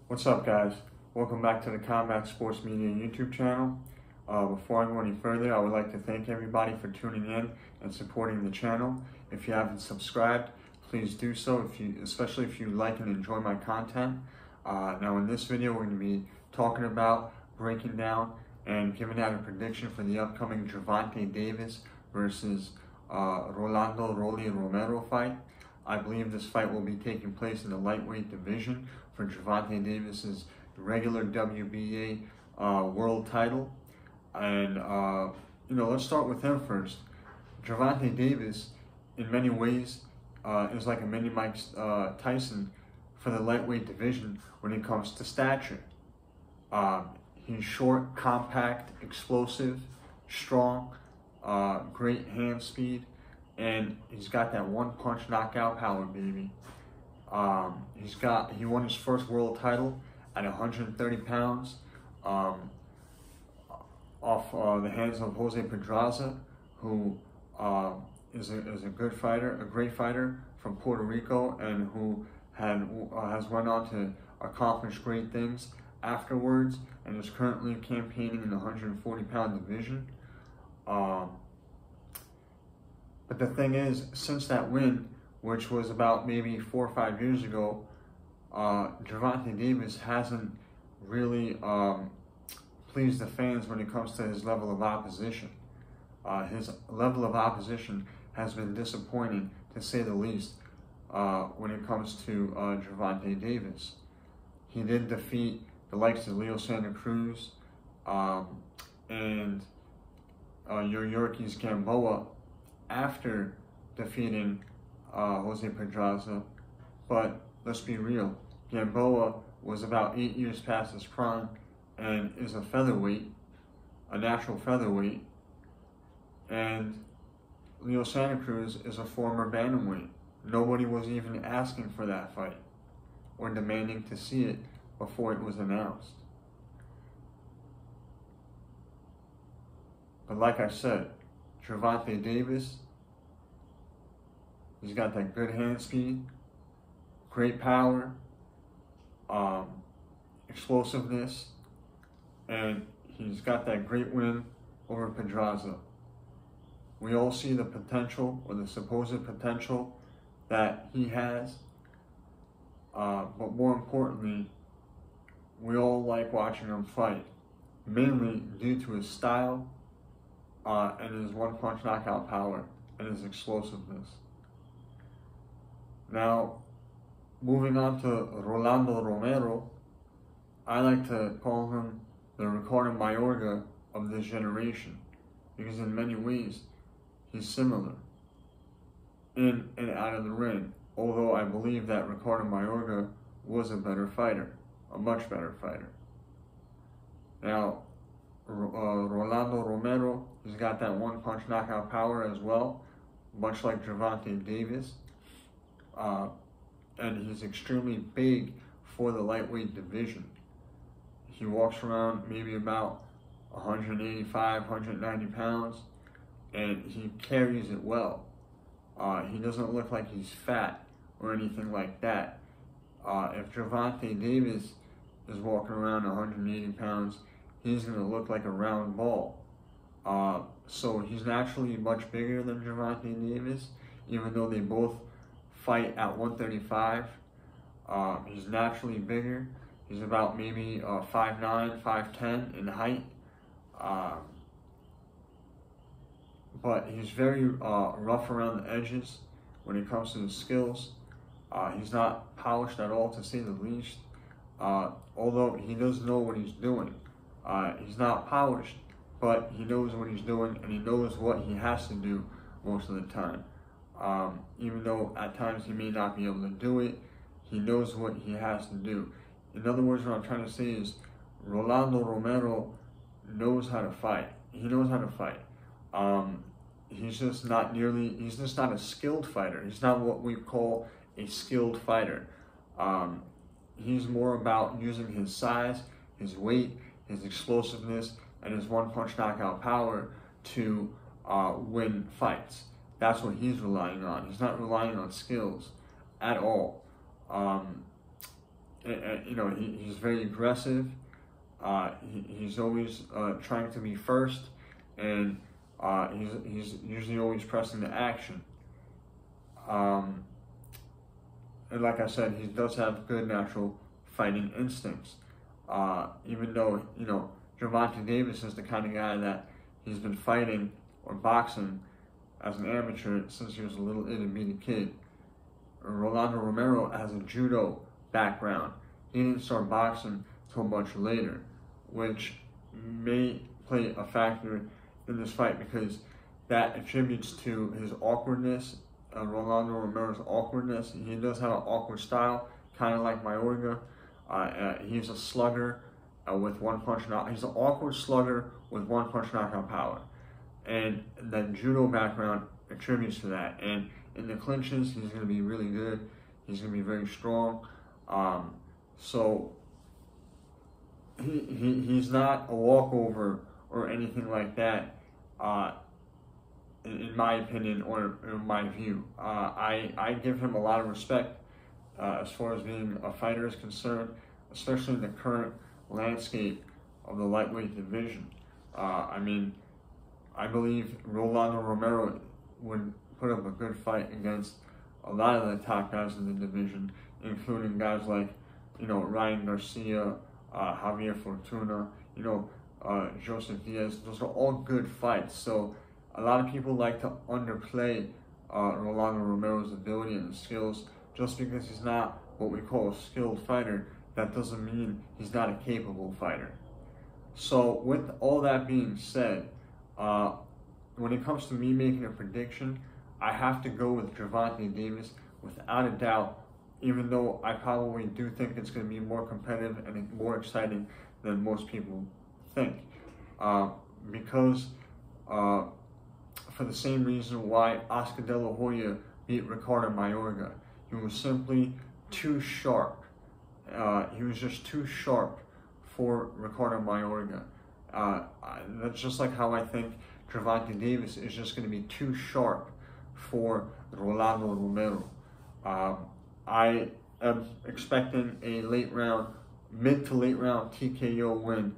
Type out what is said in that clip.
What's up, guys? Welcome back to the Combat Sports Media YouTube channel. Before I go any further, I would like to thank everybody for tuning in and supporting the channel. If you haven't subscribed, please do so, especially if you like and enjoy my content. Now in this video, we're going to be talking about, breaking down, and giving out a prediction for the upcoming Gervonta Davis versus Rolando Romero fight. I believe this fight will be taking place in the lightweight division for Gervonta Davis's regular WBA world title. And, let's start with him first. Gervonta Davis, in many ways, is like a mini Mike Tyson for the lightweight division when it comes to stature. He's short, compact, explosive, strong, great hand speed, and he's got that one-punch knockout power, baby. He won his first world title at 130 pounds off the hands of Jose Pedraza, who is a good fighter, a great fighter from Puerto Rico, and who has went on to accomplish great things afterwards, and is currently campaigning in the 140-pound division. But the thing is, since that win, which was about maybe 4 or 5 years ago, Gervonta Davis hasn't really pleased the fans when it comes to his level of opposition. His level of opposition has been disappointing, to say the least, when it comes to Gervonta Davis. He did defeat the likes of Leo Santa Cruz and Yuriorkis Gamboa after defeating Jose Pedraza, but let's be real, Gamboa was about 8 years past his prime and is a featherweight, a natural featherweight, and Leo Santa Cruz is a former bantamweight. Nobody was even asking for that fight or demanding to see it before it was announced. But like I said, Gervonta Davis, he's got that good hand speed, great power, explosiveness, and he's got that great win over Pedraza. We all see the potential, or the supposed potential, that he has, but more importantly, we all like watching him fight, mainly due to his style and his one-punch knockout power and his explosiveness. Now, moving on to Rolando Romero, I like to call him the Ricardo Mayorga of this generation, because in many ways, he's similar in and out of the ring, although I believe that Ricardo Mayorga was a better fighter, a much better fighter. Now, Rolando Romero, he's got that one-punch knockout power as well, much like Gervonta Davis. And he's extremely big for the lightweight division. He walks around maybe about 185, 190 pounds, and he carries it well. He doesn't look like he's fat or anything like that. If Gervonta Davis is walking around 180 pounds, he's going to look like a round ball. So he's naturally much bigger than Gervonta Davis, even though they both fight at 135. He's naturally bigger. He's about maybe 5'9", 5'10" in height. But he's very rough around the edges when it comes to his skills. He's not polished at all, to say the least. Although he does know what he's doing. He's not polished, but he knows what he's doing, and he knows what he has to do most of the time. Even though at times he may not be able to do it, he knows what he has to do. In other words, what I'm trying to say is, Rolando Romero knows how to fight. He knows how to fight. He's just not a skilled fighter. He's not what we call a skilled fighter. He's more about using his size, his weight, his explosiveness, and his one-punch knockout power to win fights. That's what he's relying on. He's not relying on skills at all. you know, he's very aggressive. He's always trying to be first, and he's usually always pressing the action. And like I said, he does have good natural fighting instincts. Even though, you know, Gervonta Davis is the kind of guy that he's been fighting or boxing as an amateur since he was a little itty-bitty kid. Rolando Romero has a judo background. He didn't start boxing till much later, which may play a factor in this fight because that attributes to his awkwardness, Rolando Romero's awkwardness. He does have an awkward style, kind of like Mayorga. He's a slugger with one punch knockout. He's an awkward slugger with one punch knockout power. And the judo background attributes to that. And in the clinches, he's going to be really good. He's going to be very strong. So he's not a walkover or anything like that, in my opinion or in my view. I give him a lot of respect as far as being a fighter is concerned, especially in the current landscape of the lightweight division. I mean, I believe Rolando Romero would put up a good fight against a lot of the top guys in the division, including guys like, you know, Ryan Garcia, Javier Fortuna, you know, Joseph Diaz. Those are all good fights. So a lot of people like to underplay Rolando Romero's ability and skills. Just because he's not what we call a skilled fighter, that doesn't mean he's not a capable fighter. So with all that being said, when it comes to me making a prediction, I have to go with Gervonta Davis without a doubt, even though I probably do think it's going to be more competitive and more exciting than most people think. Because for the same reason why Oscar De La Hoya beat Ricardo Mayorga. He was simply too sharp. He was just too sharp for Ricardo Mayorga. That's just like how I think Gervonta Davis is just going to be too sharp for Rolando Romero. I am expecting a late round, mid to late round TKO win